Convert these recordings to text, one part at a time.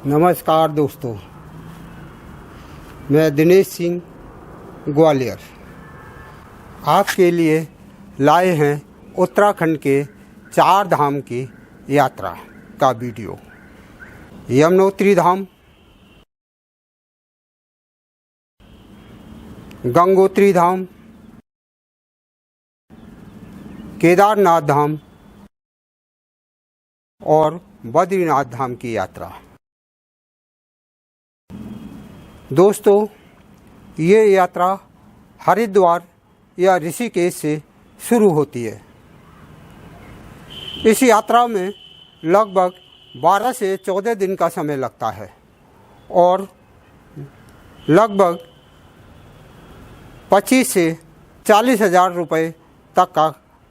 नमस्कार दोस्तों, मैं दिनेश सिंह ग्वालियर आपके लिए लाए हैं उत्तराखंड के 4 धाम की यात्रा का वीडियो। यमुनोत्री धाम, गंगोत्री धाम, केदारनाथ धाम और बद्रीनाथ धाम की यात्रा। दोस्तों, ये यात्रा हरिद्वार या ऋषिकेश से शुरू होती है। इस यात्रा में लगभग 12 से 14 दिन का समय लगता है और लगभग 25 से 40 हज़ार रुपये तक का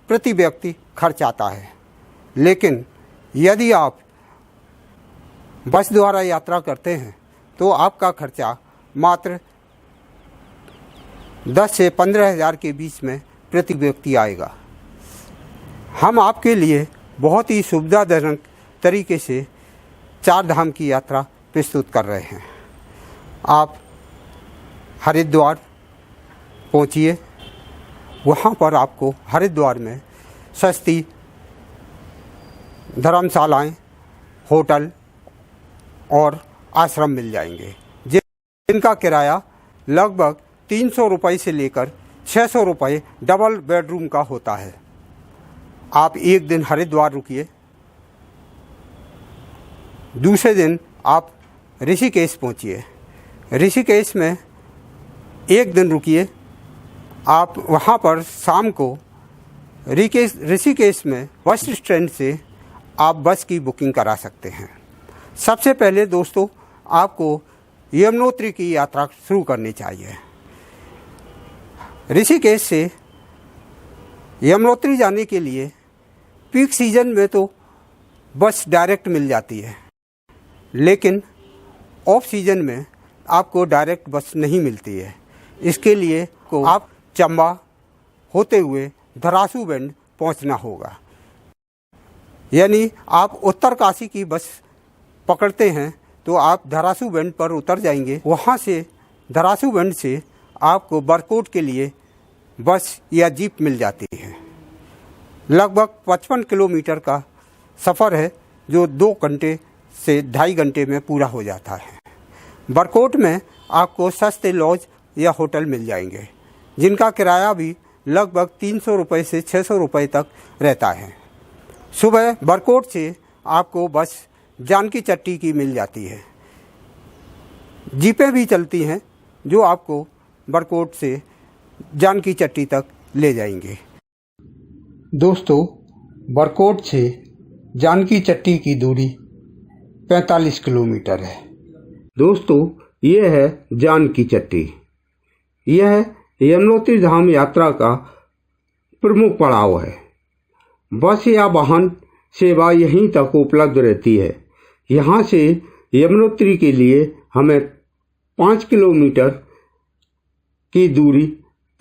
प्रति व्यक्ति खर्च आता है। लेकिन यदि आप बस द्वारा यात्रा करते हैं तो आपका खर्चा मात्र 10 से 15 हज़ार के बीच में प्रति व्यक्ति आएगा। हम आपके लिए बहुत ही सुविधाजनक तरीके से 4 धाम की यात्रा प्रस्तुत कर रहे हैं। आप हरिद्वार पहुंचिए, वहाँ पर आपको हरिद्वार में सस्ती धर्मशालाएं, होटल और आश्रम मिल जाएंगे, जिनका किराया लगभग 300 रुपये से लेकर 600 रुपये डबल बेडरूम का होता है। आप एक दिन हरिद्वार रुकिए, दूसरे दिन आप ऋषिकेश पहुंचिए। ऋषिकेश में एक दिन रुकिए। आप वहां पर शाम को ऋषिकेश में बस स्टैंड से आप बस की बुकिंग करा सकते हैं। सबसे पहले दोस्तों, आपको यमुनोत्री की यात्रा शुरू करनी चाहिए। ऋषिकेश से यमुनोत्री जाने के लिए पीक सीजन में तो बस डायरेक्ट मिल जाती है, लेकिन ऑफ सीजन में आपको डायरेक्ट बस नहीं मिलती है। इसके लिए को आप चंबा होते हुए धरासू बेंड पहुंचना होगा। यानी आप उत्तरकाशी की बस पकड़ते हैं तो आप धरासू बेंड पर उतर जाएंगे। वहाँ से धरासू बेंड से आपको बरकोट के लिए बस या जीप मिल जाती है। लगभग 55 किलोमीटर का सफ़र है, जो 2 घंटे से 2.5 घंटे में पूरा हो जाता है। बरकोट में आपको सस्ते लॉज या होटल मिल जाएंगे, जिनका किराया भी लगभग 300 रुपये से 600 रुपये तक रहता है। सुबह बरकोट से आपको बस जानकी चट्टी की मिल जाती है। जीपें भी चलती हैं जो आपको बरकोट से जानकी चट्टी तक ले जाएंगे। दोस्तों, बरकोट से जानकी चट्टी की दूरी 45 किलोमीटर है। दोस्तों, ये है जानकी चट्टी। यह यमुनोत्री धाम यात्रा का प्रमुख पड़ाव है। बस या वाहन सेवा यहीं तक उपलब्ध रहती है। यहाँ से यमुनोत्री के लिए हमें 5 किलोमीटर की दूरी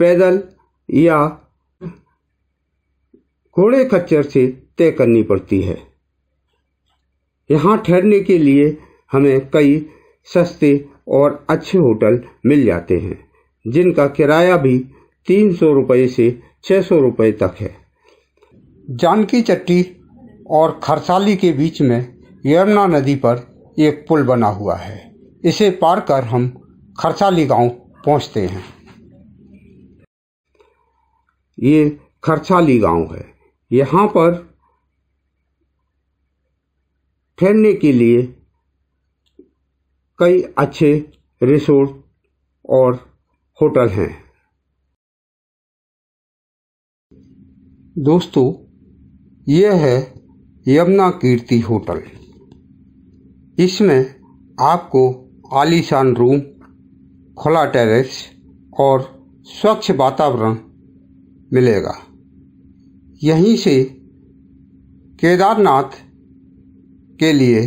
पैदल या घोड़े खच्चर से तय करनी पड़ती है। यहाँ ठहरने के लिए हमें कई सस्ते और अच्छे होटल मिल जाते हैं, जिनका किराया भी 300 रुपये से 600 रुपये तक है। जानकी चट्टी और खरसाली के बीच में यमुना नदी पर एक पुल बना हुआ है। इसे पार कर हम खरसाली गांव पहुंचते हैं। ये खरसाली गांव है। यहाँ पर ठहरने के लिए कई अच्छे रिसोर्ट और होटल हैं। दोस्तों, यह है यमुना कीर्ति होटल। इसमें आपको आलीशान रूम, खुला टेरेस और स्वच्छ वातावरण मिलेगा। यहीं से केदारनाथ के लिए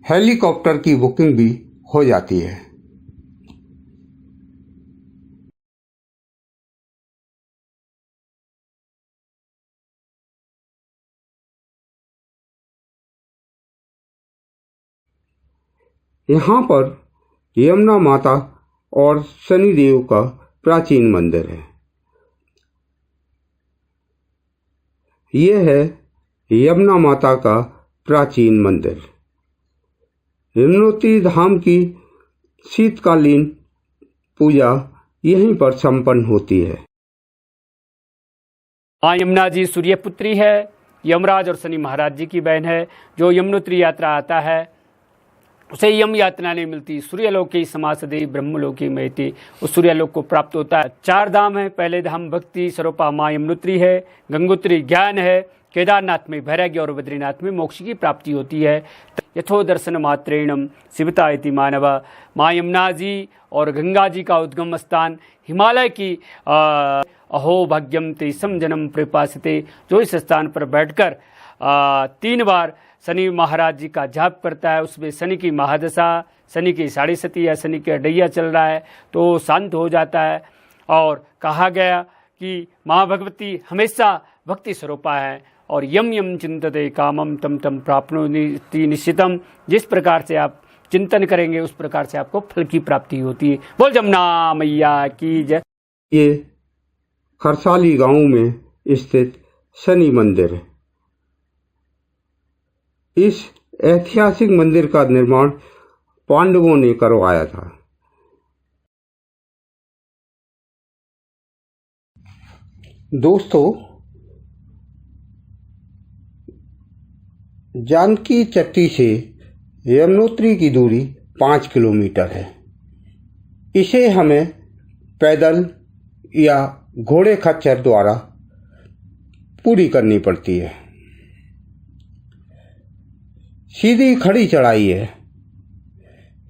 हेलीकॉप्टर की बुकिंग भी हो जाती है। यहाँ पर यमुना माता और शनिदेव का प्राचीन मंदिर है। यह है यमुना माता का प्राचीन मंदिर। यमुनोत्री धाम की शीतकालीन पूजा यहीं पर संपन्न होती है। माँ यमुना जी सूर्यपुत्री है, यमराज और शनि महाराज जी की बहन है। जो यमुनोत्री यात्रा आता है उसे यम यात्रा नहीं मिलती। सूर्यलोक की समासदे ब्रह्मलोकी महती, उस सूर्यलोक को प्राप्त होता है। 4 धाम है। पहले धाम भक्ति स्वरूपा माँ यमुनोत्री है, गंगोत्री ज्ञान है, केदारनाथ में वैराग्य और बद्रीनाथ में मोक्ष की प्राप्ति होती है। यथो दर्शन मात्रेणम शिवता इति मानव। माँ यमुना जी और गंगा जी का उद्गम स्थान हिमालय की अहो भाग्यम ते समजनम प्रपासते। जो इस स्थान पर बैठकर 3 बार शनि महाराज जी का जाप करता है, उसमें शनि की महादशा, शनि की 6.5 या शनि के डैया चल रहा है तो शांत हो जाता है। और कहा गया कि माँ भगवती हमेशा भक्ति स्वरूपा है और यम यम चिंतते कामम तम तम प्राप्नोति निश्चितम। जिस प्रकार से आप चिंतन करेंगे उस प्रकार से आपको फल की प्राप्ति होती है। बोल जमुना मैया की जय। ये खरसाली गांव में स्थित शनि मंदिर है। इस ऐतिहासिक मंदिर का निर्माण पांडवों ने करवाया था। दोस्तों, जानकी चट्टी से यमुनोत्री की दूरी 5 किलोमीटर है। इसे हमें पैदल या घोड़े खच्चर द्वारा पूरी करनी पड़ती है। सीधी खड़ी चढ़ाई है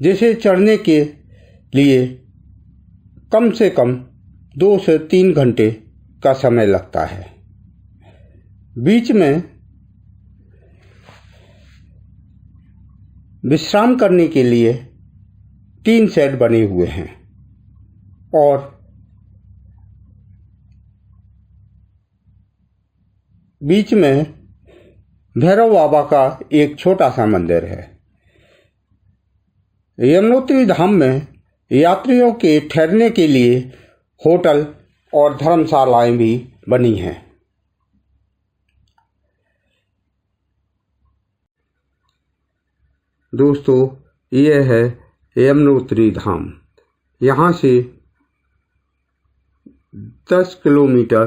जिसे चढ़ने के लिए कम से कम 2 से 3 घंटे का समय लगता है। बीच में विश्राम करने के लिए 3 शेड बने हुए हैं और बीच में भैरव बाबा का एक छोटा सा मंदिर है। यमुनोत्री धाम में यात्रियों के ठहरने के लिए होटल और धर्मशालाएं भी बनी हैं। दोस्तों, यह है यमुनोत्री धाम। यहाँ से 10 किलोमीटर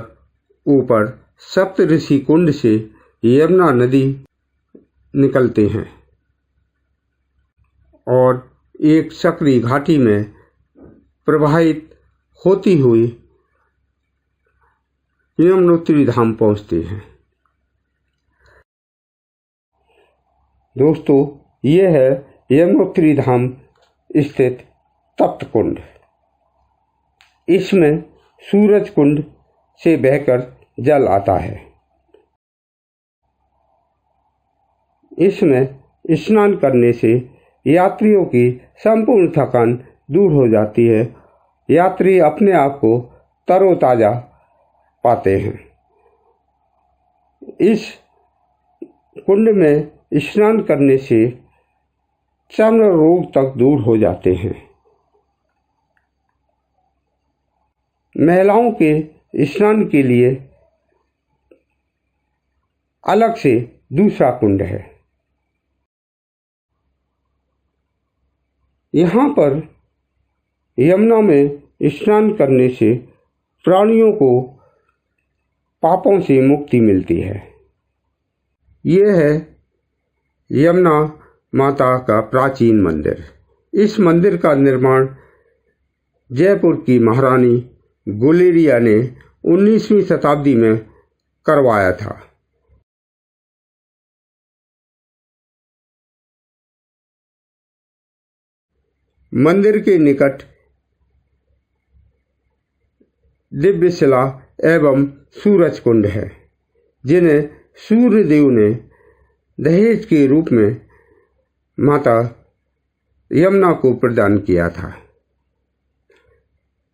ऊपर सप्तऋषि कुंड से यमुना नदी निकलते हैं और एक सकरी घाटी में प्रवाहित होती हुई यमुनोत्री धाम पहुँचते हैं। दोस्तों, यह है यमुनोत्री धाम स्थित तप्त कुंड। इसमें सूरज कुंड से बहकर जल आता है। इसमें स्नान करने से यात्रियों की संपूर्ण थकान दूर हो जाती है। यात्री अपने आप को तरोताजा पाते हैं। इस कुंड में स्नान करने से चर्म रोग तक दूर हो जाते हैं। महिलाओं के स्नान के लिए अलग से दूसरा कुंड है। यहाँ पर यमुना में स्नान करने से प्राणियों को पापों से मुक्ति मिलती है। यह है यमुना माता का प्राचीन मंदिर। इस मंदिर का निर्माण जयपुर की महारानी गुलेरिया ने 19वीं शताब्दी में करवाया था। मंदिर के निकट दिव्य शिला एवं सूरज कुंड है, जिन्हें सूर्य देव ने दहेज के रूप में माता यमुना को प्रदान किया था।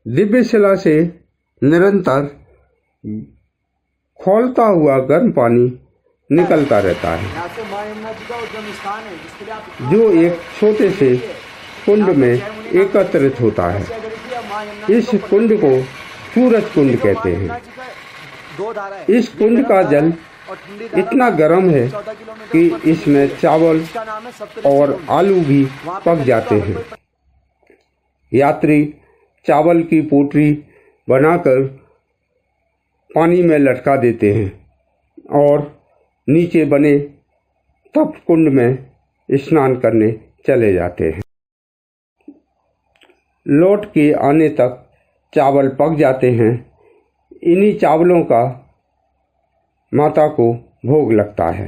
दिव्य शिला से निरंतर खौलता हुआ गर्म पानी निकलता रहता है, जो एक छोटे से कुंड में एकत्रित होता है। इस कुंड को सूरज कुंड कहते हैं। इस कुंड का जल इतना गर्म है कि इसमें चावल और आलू भी पक जाते हैं। यात्री चावल की पोटली बनाकर पानी में लटका देते हैं और नीचे बने तप कुंड में स्नान करने चले जाते हैं। लौट के आने तक चावल पक जाते हैं। इन्हीं चावलों का माता को भोग लगता है।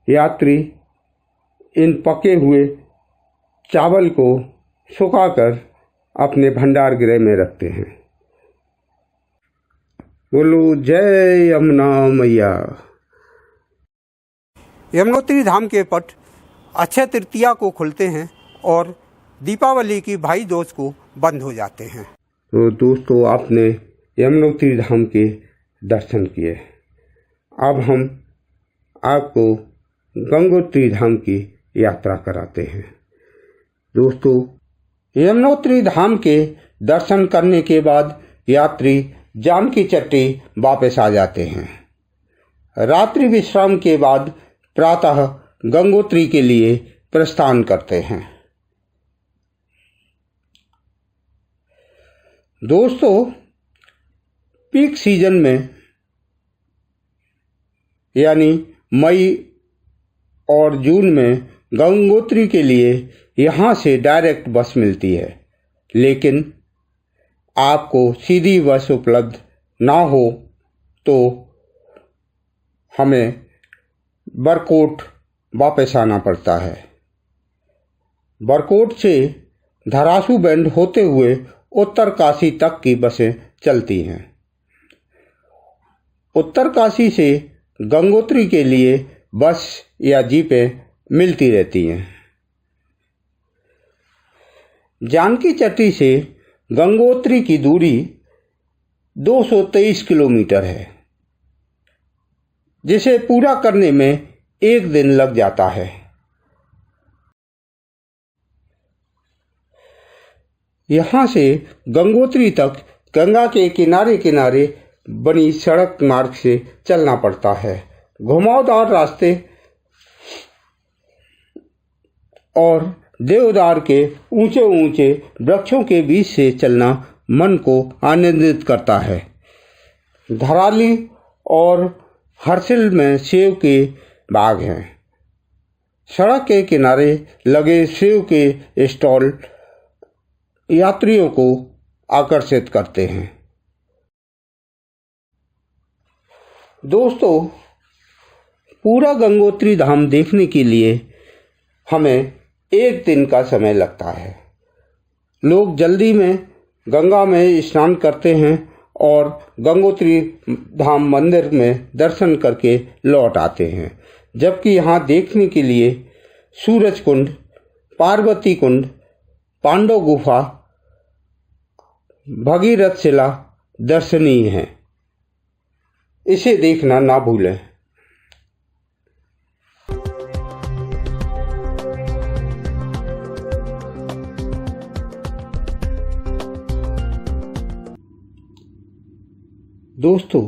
यात्री इन पके हुए चावल को सुखाकर अपने भंडार गृह में रखते हैं। बोलो जय यमुना मैया। यमुनोत्री धाम के पट अक्षय तृतीया को खुलते हैं और दीपावली की भाई दूज को बंद हो जाते हैं। तो दोस्तों, आपने यमुनोत्री धाम के दर्शन किए। अब हम आपको गंगोत्री धाम की यात्रा कराते हैं। दोस्तों, यमुनोत्री धाम के दर्शन करने के बाद यात्री जानकी चट्टी वापस आ जाते हैं। रात्रि विश्राम के बाद प्रातः गंगोत्री के लिए प्रस्थान करते हैं। दोस्तों, पीक सीजन में यानी मई और जून में गंगोत्री के लिए यहाँ से डायरेक्ट बस मिलती है, लेकिन आपको सीधी बस उपलब्ध ना हो तो हमें बरकोट वापस आना पड़ता है। बरकोट से धरासू बैंड होते हुए उत्तरकाशी तक की बसें चलती हैं। उत्तरकाशी से गंगोत्री के लिए बस या जीपें मिलती रहती हैं। जानकी चट्टी से गंगोत्री की दूरी 223 किलोमीटर है, जिसे पूरा करने में 1 दिन लग जाता है। यहाँ से गंगोत्री तक गंगा के किनारे किनारे बनी सड़क मार्ग से चलना पड़ता है। घुमावदार रास्ते और देवदार के ऊंचे ऊंचे वृक्षों के बीच से चलना मन को आनंदित करता है। धराली और हरसिल में सेब के बाग हैं। सड़क के किनारे लगे सेब के स्टॉल यात्रियों को आकर्षित करते हैं। दोस्तों, पूरा गंगोत्री धाम देखने के लिए हमें 1 दिन का समय लगता है। लोग जल्दी में गंगा में स्नान करते हैं और गंगोत्री धाम मंदिर में दर्शन करके लौट आते हैं, जबकि यहाँ देखने के लिए सूरज कुंड, पार्वती कुंड, पांडव गुफा, भगीरथ शिला दर्शनीय हैं। इसे देखना ना भूलें। दोस्तों,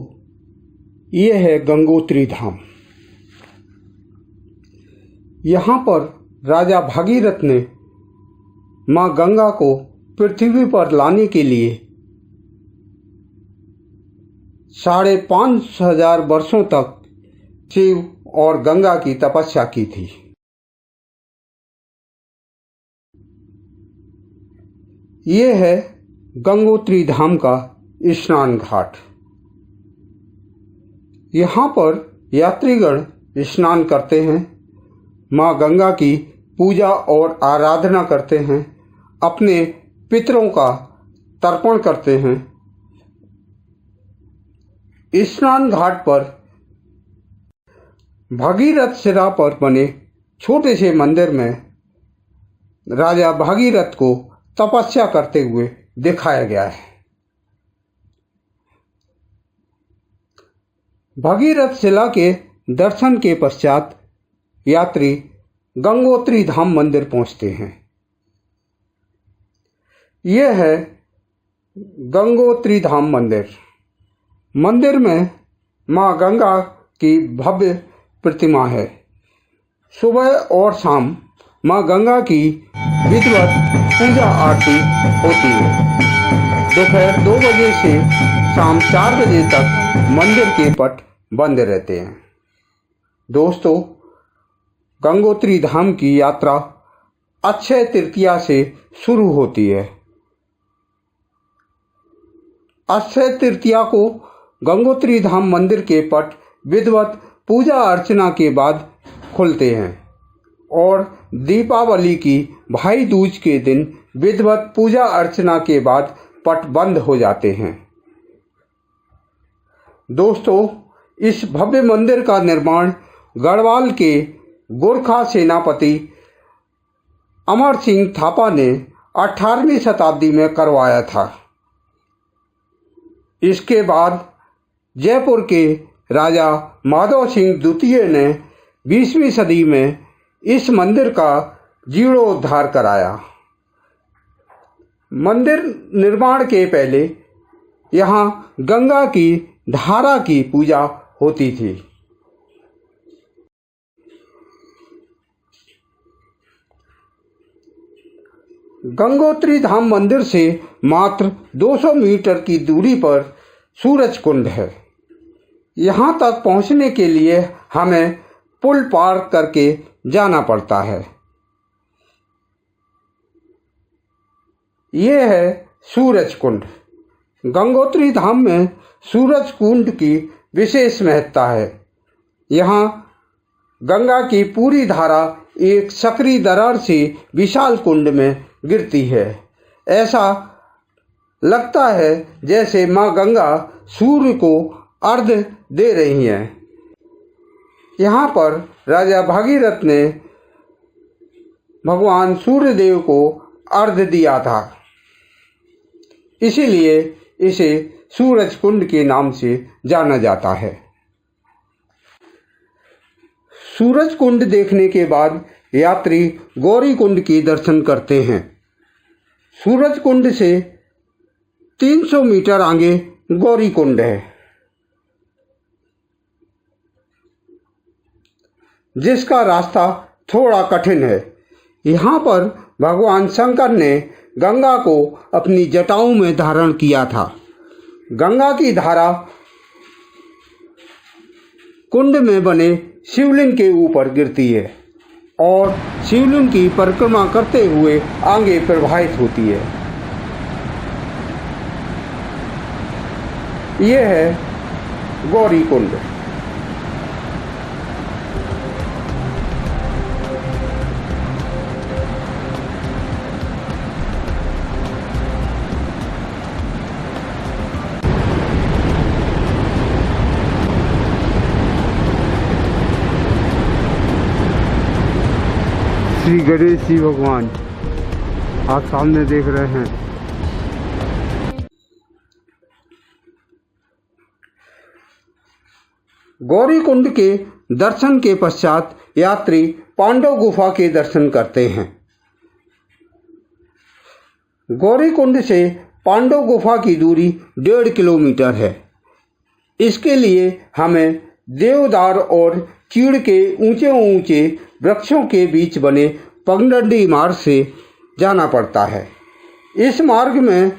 ये है गंगोत्री धाम। यहाँ पर राजा भागीरथ ने माँ गंगा को पृथ्वी पर लाने के लिए 5,500 वर्षों तक शिव और गंगा की तपस्या की थी। ये है गंगोत्री धाम का स्नान घाट। यहाँ पर यात्रीगण स्नान करते हैं, माँ गंगा की पूजा और आराधना करते हैं, अपने पितरों का तर्पण करते हैं। स्नान घाट पर भगीरथ शिला पर बने छोटे से मंदिर में राजा भागीरथ को तपस्या करते हुए दिखाया गया है। भगीरथ शिला के दर्शन के पश्चात यात्री गंगोत्री धाम मंदिर पहुंचते हैं। यह है गंगोत्री धाम मंदिर। मंदिर में माँ गंगा की भव्य प्रतिमा है। सुबह और शाम माँ गंगा की विधिवत पूजा आरती होती है। दोपहर 2 बजे से शाम 4 बजे तक मंदिर के पट बंद रहते हैं। दोस्तों, गंगोत्री धाम की यात्रा अक्षय तृतीया से शुरू होती है। अक्षय तृतीया को गंगोत्री धाम मंदिर के पट विधिवत पूजा अर्चना के बाद खुलते हैं और दीपावली की भाई दूज के दिन विधिवत पूजा अर्चना के बाद पट बंद हो जाते हैं। दोस्तों, इस भव्य मंदिर का निर्माण गढ़वाल के गोरखा सेनापति अमर सिंह थापा ने 18वीं शताब्दी में करवाया था। इसके बाद जयपुर के राजा माधव सिंह द्वितीय ने 20वीं सदी में इस मंदिर का जीर्णोद्धार कराया। मंदिर निर्माण के पहले यहाँ गंगा की धारा की पूजा होती थी। गंगोत्री धाम मंदिर से मात्र 200 मीटर की दूरी पर सूरज कुंड है। यहाँ तक पहुँचने के लिए हमें पुल पार करके जाना पड़ता है। ये है सूरज कुंड। गंगोत्री धाम में सूरज कुंड की विशेष महत्ता है। यहाँ गंगा की पूरी धारा एक सकरी दरार से विशाल कुंड में गिरती है। ऐसा लगता है जैसे माँ गंगा सूर्य को अर्घ्य दे रही हैं। यहाँ पर राजा भागीरथ ने भगवान सूर्यदेव को अर्घ्य दिया था, इसीलिए इसे सूरज कुंड के नाम से जाना जाता है। सूरज कुंड देखने के बाद यात्री गौरी कुंड के दर्शन करते हैं। सूरज कुंड से 300 मीटर आगे गौरी कुंड है, जिसका रास्ता थोड़ा कठिन है। यहाँ पर भगवान शंकर ने गंगा को अपनी जटाओं में धारण किया था। गंगा की धारा कुंड में बने शिवलिंग के ऊपर गिरती है और शिवलिंग की परिक्रमा करते हुए आगे प्रवाहित होती है। यह है गौरी कुंड। श्री गणेश जी भगवान आप सामने देख रहे हैं। गौरी कुंड के दर्शन के पश्चात यात्री पांडव गुफा के दर्शन करते हैं। गौरी कुंड से पांडव गुफा की दूरी 1.5 किलोमीटर है। इसके लिए हमें देवदार और चीड़ के ऊंचे ऊंचे वृक्षों के बीच बने पगडंडी मार्ग से जाना पड़ता है। इस मार्ग में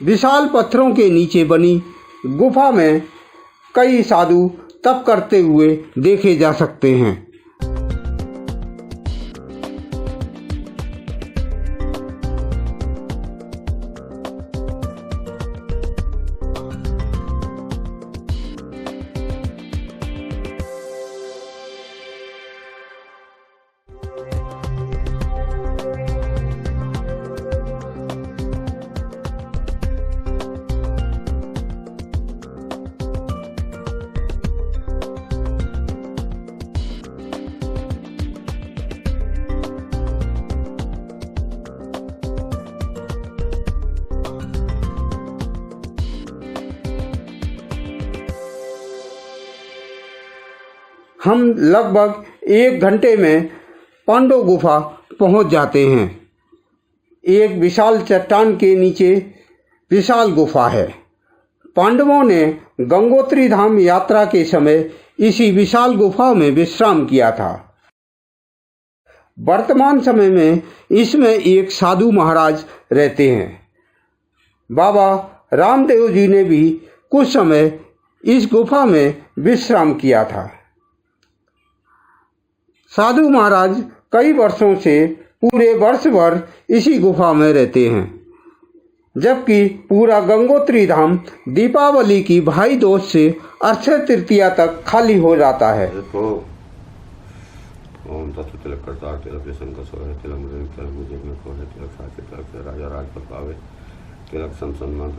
विशाल पत्थरों के नीचे बनी गुफा में कई साधु तप करते हुए देखे जा सकते हैं। हम लगभग 1 घंटे में पांडव गुफा पहुंच जाते हैं। एक विशाल चट्टान के नीचे विशाल गुफा है। पांडवों ने गंगोत्री धाम यात्रा के समय इसी विशाल गुफा में विश्राम किया था। वर्तमान समय में इसमें एक साधु महाराज रहते हैं। बाबा रामदेव जी ने भी कुछ समय इस गुफा में विश्राम किया था। साधु महाराज कई वर्षों से पूरे वर्ष भर इसी गुफा में रहते हैं, जबकि पूरा गंगोत्री धाम दीपावली की भाई दूज से अक्षय तृतीया तक खाली हो जाता है। ओम तत्व तिलक करतार तिलक व्यसन का सोहे तिलक मुझे तिलक मुझे में खोहे तिलक साके तिलक से राजा राज पर पावे तिलक सम्मान।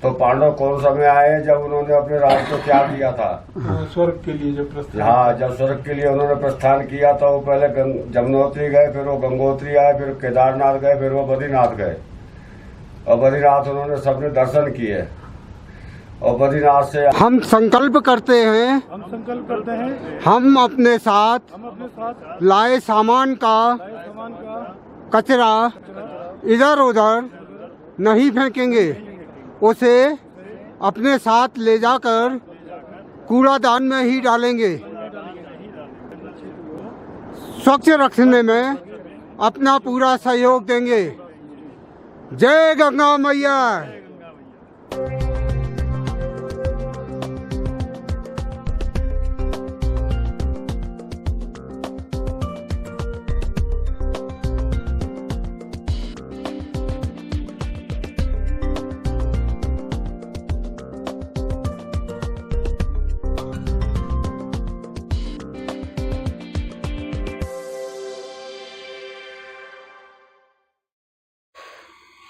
तो पांडव कौन समय आए जब उन्होंने अपने राज को त्याग दिया था? स्वर्ग के लिए जब प्रस्थान, हाँ, जब स्वर्ग के लिए उन्होंने प्रस्थान किया था, वो पहले जमुनोत्री गए, फिर वो गंगोत्री आए, फिर केदारनाथ गए, फिर वो बद्रीनाथ गए। और बद्रीनाथ उन्होंने सबने दर्शन किए। और बद्रीनाथ से हम संकल्प करते हैं, हम अपने साथ लाए सामान का कचरा इधर उधर नहीं फेंकेंगे, उसे अपने साथ ले जाकर कूड़ादान में ही डालेंगे। स्वच्छ रखने में अपना पूरा सहयोग देंगे। जय गंगा मैया।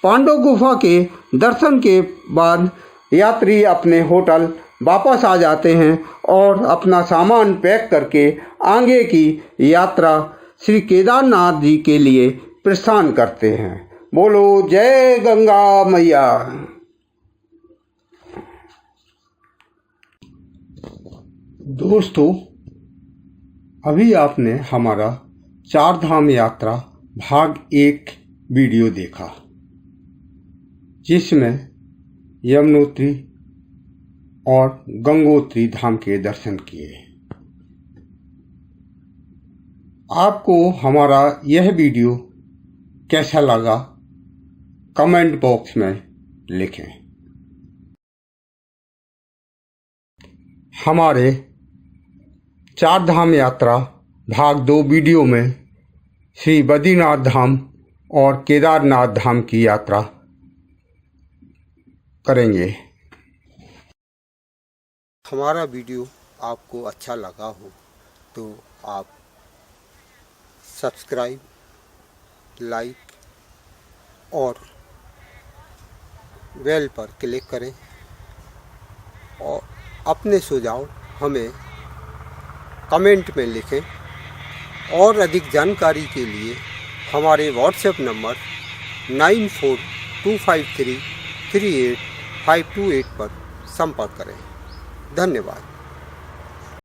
पांडव गुफा के दर्शन के बाद यात्री अपने होटल वापस आ जाते हैं और अपना सामान पैक करके आगे की यात्रा श्री केदारनाथ जी के लिए प्रस्थान करते हैं। बोलो जय गंगा मैया। दोस्तों, अभी आपने हमारा 4 धाम यात्रा भाग 1 वीडियो देखा, जिसमें यमुनोत्री और गंगोत्री धाम के दर्शन किए। आपको हमारा यह वीडियो कैसा लगा कमेंट बॉक्स में लिखें। हमारे 4 धाम यात्रा भाग 2 वीडियो में श्री बद्रीनाथ धाम और केदारनाथ धाम की यात्रा करेंगे। हमारा वीडियो आपको अच्छा लगा हो तो आप सब्सक्राइब, लाइक और बेल पर क्लिक करें और अपने सुझाव हमें कमेंट में लिखें। और अधिक जानकारी के लिए हमारे व्हाट्सएप नंबर 9425338528 पर संपर्क करें। धन्यवाद।